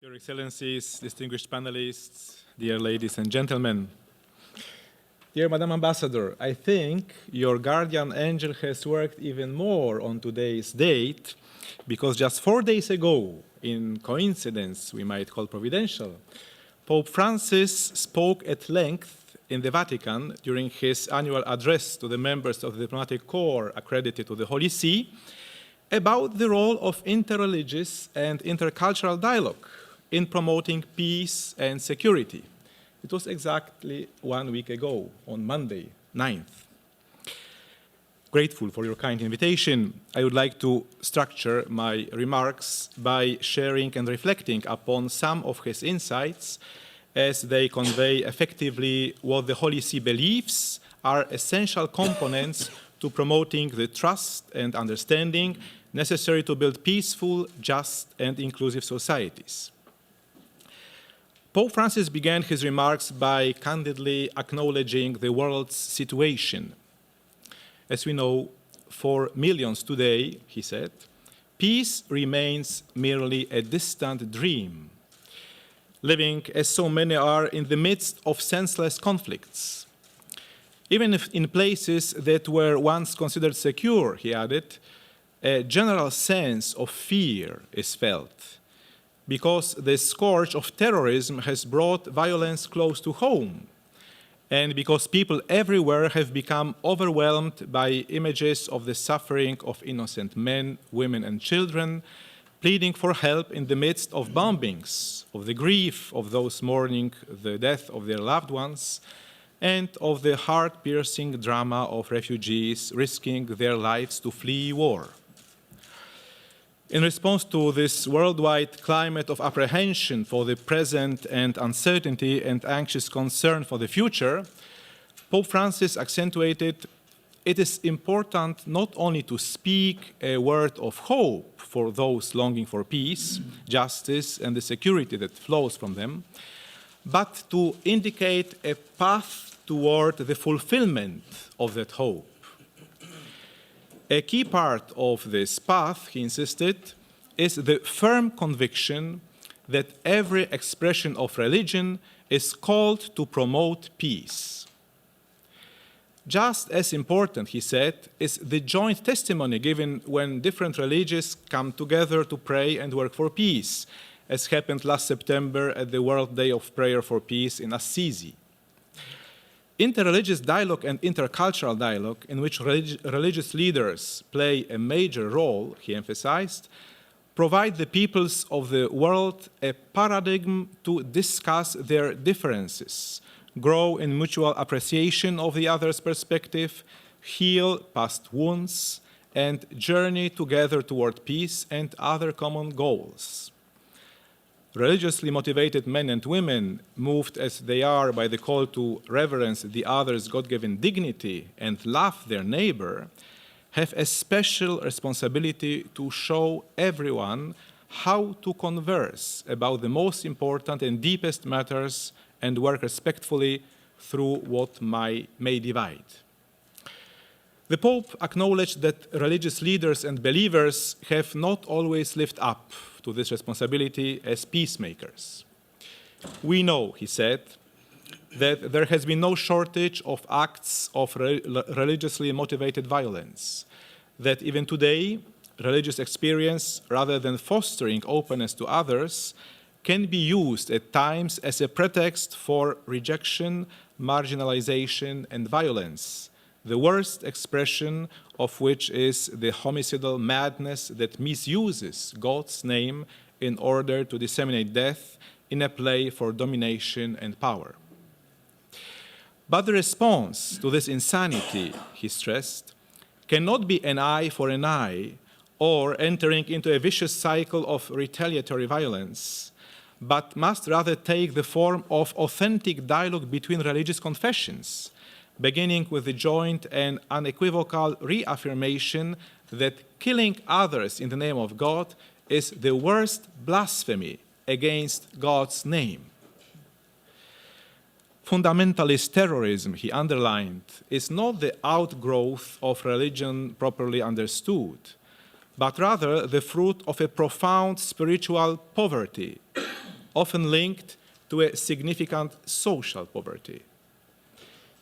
Your Excellencies, distinguished panelists, dear ladies and gentlemen. Dear Madam Ambassador, I think your guardian angel has worked even more on today's date because just 4 days ago, in coincidence we might call providential, Pope Francis spoke at length in the Vatican during his annual address to the members of the diplomatic corps accredited to the Holy See about the role of interreligious and intercultural dialogue in promoting peace and security. It was exactly 1 week ago, on Monday, 9th. Grateful for your kind invitation, I would like to structure my remarks by sharing and reflecting upon some of his insights as they convey effectively what the Holy See believes are essential components to promoting the trust and understanding necessary to build peaceful, just, and inclusive societies. Pope Francis began his remarks by candidly acknowledging the world's situation. As we know, for millions today, he said, peace remains merely a distant dream, living as so many are in the midst of senseless conflicts. Even if in places that were once considered secure, he added, a general sense of fear is felt, because the scourge of terrorism has brought violence close to home, and because people everywhere have become overwhelmed by images of the suffering of innocent men, women, and children, pleading for help in the midst of bombings, of the grief of those mourning the death of their loved ones, and of the heart-piercing drama of refugees risking their lives to flee war. In response to this worldwide climate of apprehension for the present and uncertainty and anxious concern for the future, Pope Francis accentuated it is important not only to speak a word of hope for those longing for peace, justice, and the security that flows from them, but to indicate a path toward the fulfillment of that hope. A key part of this path, he insisted, is the firm conviction that every expression of religion is called to promote peace. Just as important, he said, is the joint testimony given when different religions come together to pray and work for peace, as happened last September at the World Day of Prayer for Peace in Assisi. Interreligious dialogue and intercultural dialogue, in which religious leaders play a major role, he emphasized, provide the peoples of the world a paradigm to discuss their differences, grow in mutual appreciation of the other's perspective, heal past wounds, and journey together toward peace and other common goals. Religiously motivated men and women, moved as they are by the call to reverence the other's God-given dignity and love their neighbor, have a special responsibility to show everyone how to converse about the most important and deepest matters and work respectfully through what may divide. The Pope acknowledged that religious leaders and believers have not always lived up to this responsibility as peacemakers. We know, he said, that there has been no shortage of acts of religiously motivated violence, that even today, religious experience, rather than fostering openness to others, can be used at times as a pretext for rejection, marginalization, and violence, the worst expression of which is the homicidal madness that misuses God's name in order to disseminate death in a play for domination and power. But the response to this insanity, he stressed, cannot be an eye for an eye or entering into a vicious cycle of retaliatory violence, but must rather take the form of authentic dialogue between religious confessions, beginning with the joint and unequivocal reaffirmation that killing others in the name of God is the worst blasphemy against God's name. Fundamentalist terrorism, he underlined, is not the outgrowth of religion properly understood, but rather the fruit of a profound spiritual poverty often linked to a significant social poverty.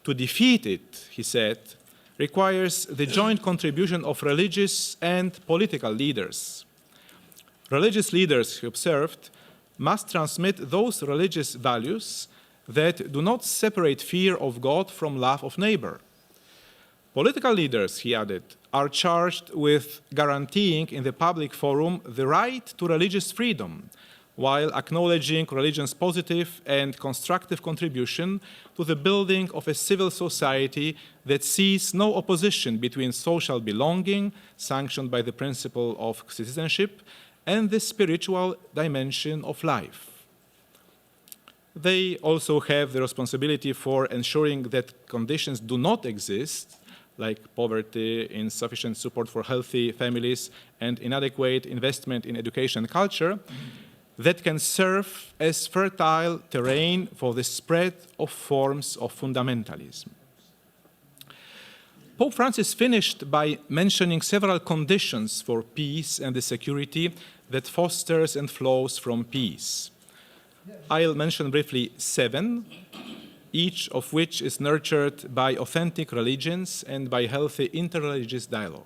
To defeat it, he said, requires the joint contribution of religious and political leaders. Religious leaders, he observed, must transmit those religious values that do not separate fear of God from love of neighbor. Political leaders, he added, are charged with guaranteeing in the public forum the right to religious freedom, while acknowledging religion's positive and constructive contribution to the building of a civil society that sees no opposition between social belonging, sanctioned by the principle of citizenship, and the spiritual dimension of life. They also have the responsibility for ensuring that conditions do not exist, like poverty, insufficient support for healthy families, and inadequate investment in education and culture, that can serve as fertile terrain for the spread of forms of fundamentalism. Pope Francis finished by mentioning several conditions for peace and the security that fosters and flows from peace. I'll mention briefly 7, each of which is nurtured by authentic religions and by healthy interreligious dialogue.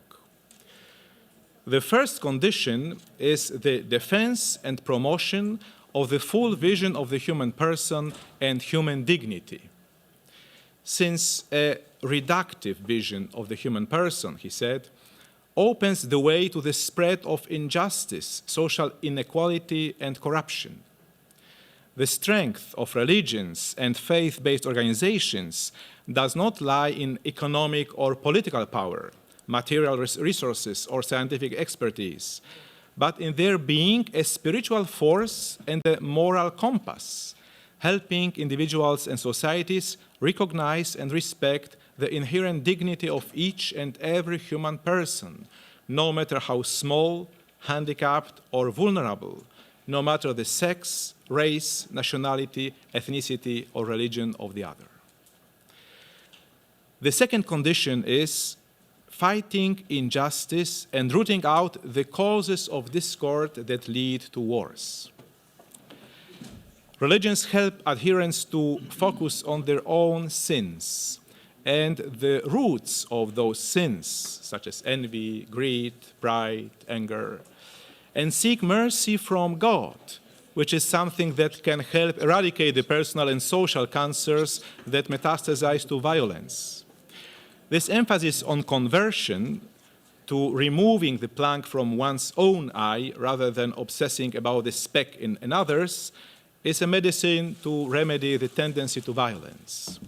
The first condition is the defense and promotion of the full vision of the human person and human dignity. Since a reductive vision of the human person, he said, opens the way to the spread of injustice, social inequality, and corruption. The strength of religions and faith-based organizations does not lie in economic or political power, material resources, or scientific expertise, but in their being a spiritual force and a moral compass, helping individuals and societies recognize and respect the inherent dignity of each and every human person, no matter how small, handicapped, or vulnerable, no matter the sex, race, nationality, ethnicity, or religion of the other. The second condition is fighting injustice and rooting out the causes of discord that lead to wars. Religions help adherents to focus on their own sins and the roots of those sins, such as envy, greed, pride, anger, and seek mercy from God, which is something that can help eradicate the personal and social cancers that metastasize to violence. This emphasis on conversion, to removing the plank from one's own eye rather than obsessing about the speck in others, is a medicine to remedy the tendency to violence.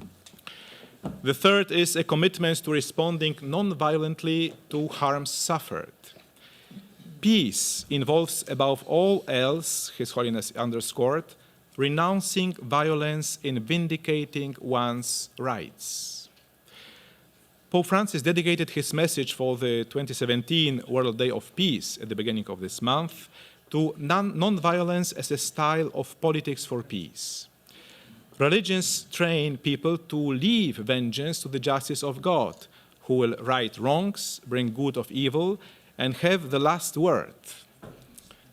The third is a commitment to responding non-violently to harms suffered. Peace involves, above all else, His Holiness underscored, renouncing violence in vindicating one's rights. Pope Francis dedicated his message for the 2017 World Day of Peace at the beginning of this month to non-violence as a style of politics for peace. Religions train people to leave vengeance to the justice of God, who will right wrongs, bring good of evil, and have the last word.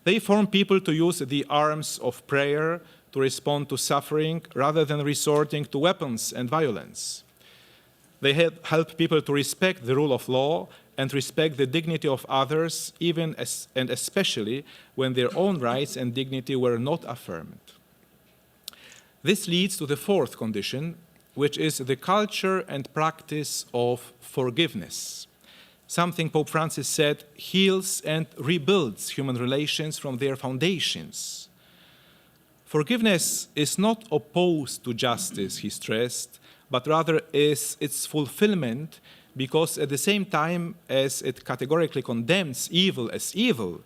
They form people to use the arms of prayer to respond to suffering rather than resorting to weapons and violence. They help people to respect the rule of law and respect the dignity of others, even and especially when their own rights and dignity were not affirmed. This leads to the fourth condition, which is the culture and practice of forgiveness. Something Pope Francis said heals and rebuilds human relations from their foundations. Forgiveness is not opposed to justice, he stressed, but rather is its fulfillment, because at the same time as it categorically condemns evil as evil,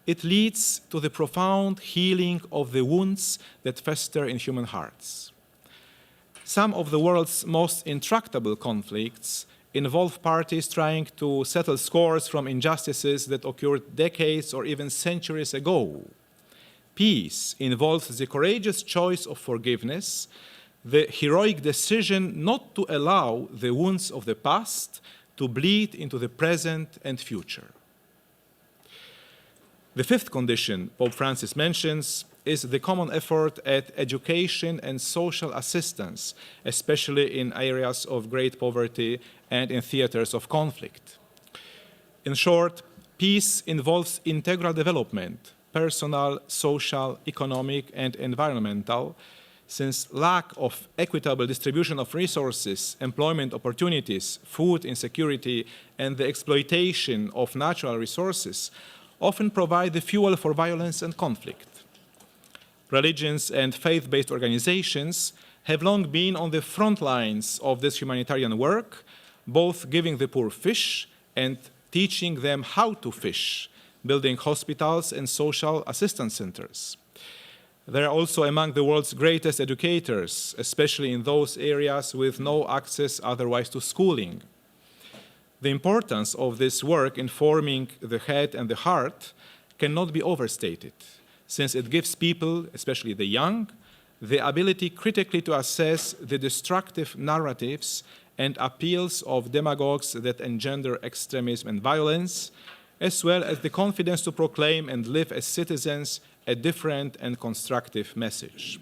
it leads to the profound healing of the wounds that fester in human hearts. Some of the world's most intractable conflicts involve parties trying to settle scores from injustices that occurred decades or even centuries ago. Peace involves the courageous choice of forgiveness, the heroic decision not to allow the wounds of the past to bleed into the present and future. The fifth condition Pope Francis mentions is the common effort at education and social assistance, especially in areas of great poverty and in theaters of conflict. In short, peace involves integral development, personal, social, economic, and environmental, since lack of equitable distribution of resources, employment opportunities, food insecurity, and the exploitation of natural resources often provide the fuel for violence and conflict. Religions and faith-based organizations have long been on the front lines of this humanitarian work, both giving the poor fish and teaching them how to fish, building hospitals and social assistance centers. They are also among the world's greatest educators, especially in those areas with no access otherwise to schooling. The importance of this work in forming the head and the heart cannot be overstated, since it gives people, especially the young, the ability critically to assess the destructive narratives and appeals of demagogues that engender extremism and violence, as well as the confidence to proclaim and live as citizens a different and constructive message.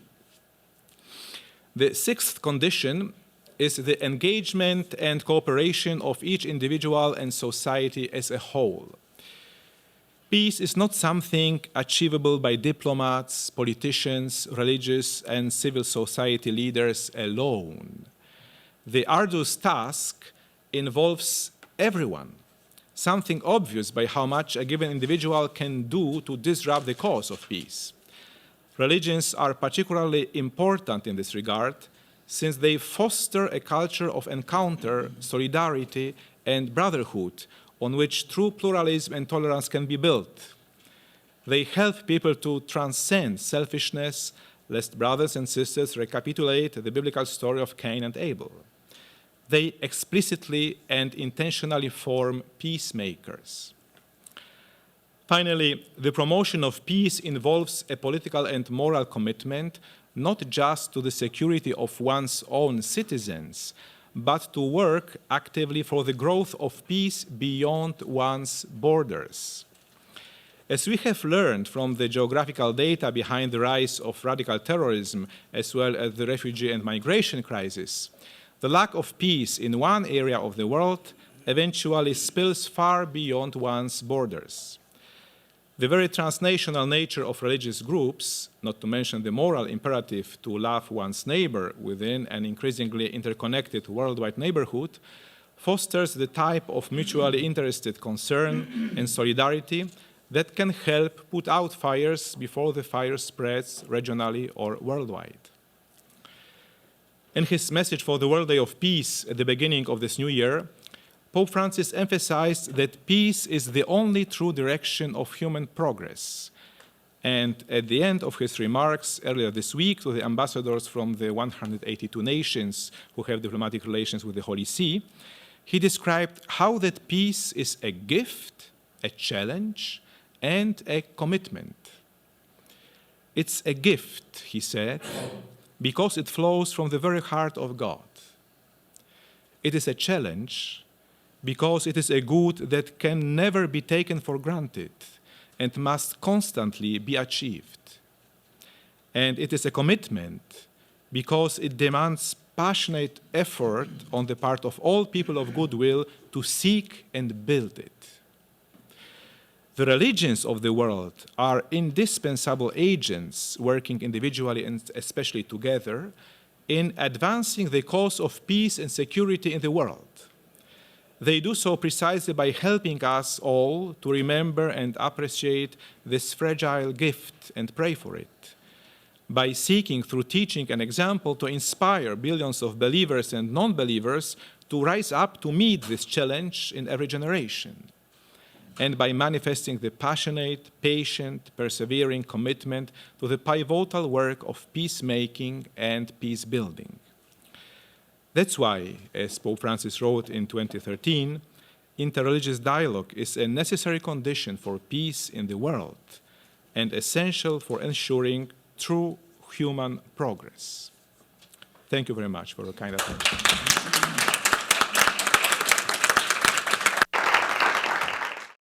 The sixth condition is the engagement and cooperation of each individual and society as a whole. Peace is not something achievable by diplomats, politicians, religious, and civil society leaders alone. The arduous task involves everyone, something obvious by how much a given individual can do to disrupt the cause of peace. Religions are particularly important in this regard, since they foster a culture of encounter, solidarity, and brotherhood on which true pluralism and tolerance can be built. They help people to transcend selfishness, lest brothers and sisters recapitulate the biblical story of Cain and Abel. They explicitly and intentionally form peacemakers. Finally, the promotion of peace involves a political and moral commitment not just to the security of one's own citizens, but to work actively for the growth of peace beyond one's borders. As we have learned from the geographical data behind the rise of radical terrorism, as well as the refugee and migration crisis, the lack of peace in one area of the world eventually spills far beyond one's borders. The very transnational nature of religious groups, not to mention the moral imperative to love one's neighbor within an increasingly interconnected worldwide neighborhood, fosters the type of mutually interested concern and solidarity that can help put out fires before the fire spreads regionally or worldwide. In his message for the World Day of Peace at the beginning of this new year, Pope Francis emphasized that peace is the only true direction of human progress. And at the end of his remarks earlier this week to the ambassadors from the 182 nations who have diplomatic relations with the Holy See, he described how that peace is a gift, a challenge, and a commitment. It's a gift, he said, because it flows from the very heart of God. It is a challenge because it is a good that can never be taken for granted and must constantly be achieved. And it is a commitment because it demands passionate effort on the part of all people of goodwill to seek and build it. The religions of the world are indispensable agents working individually and especially together in advancing the cause of peace and security in the world. They do so precisely by helping us all to remember and appreciate this fragile gift and pray for it, by seeking through teaching and example to inspire billions of believers and non-believers to rise up to meet this challenge in every generation, and by manifesting the passionate, patient, persevering commitment to the pivotal work of peacemaking and peace-building. That's why, as Pope Francis wrote in 2013, interreligious dialogue is a necessary condition for peace in the world and essential for ensuring true human progress. Thank you very much for your kind attention.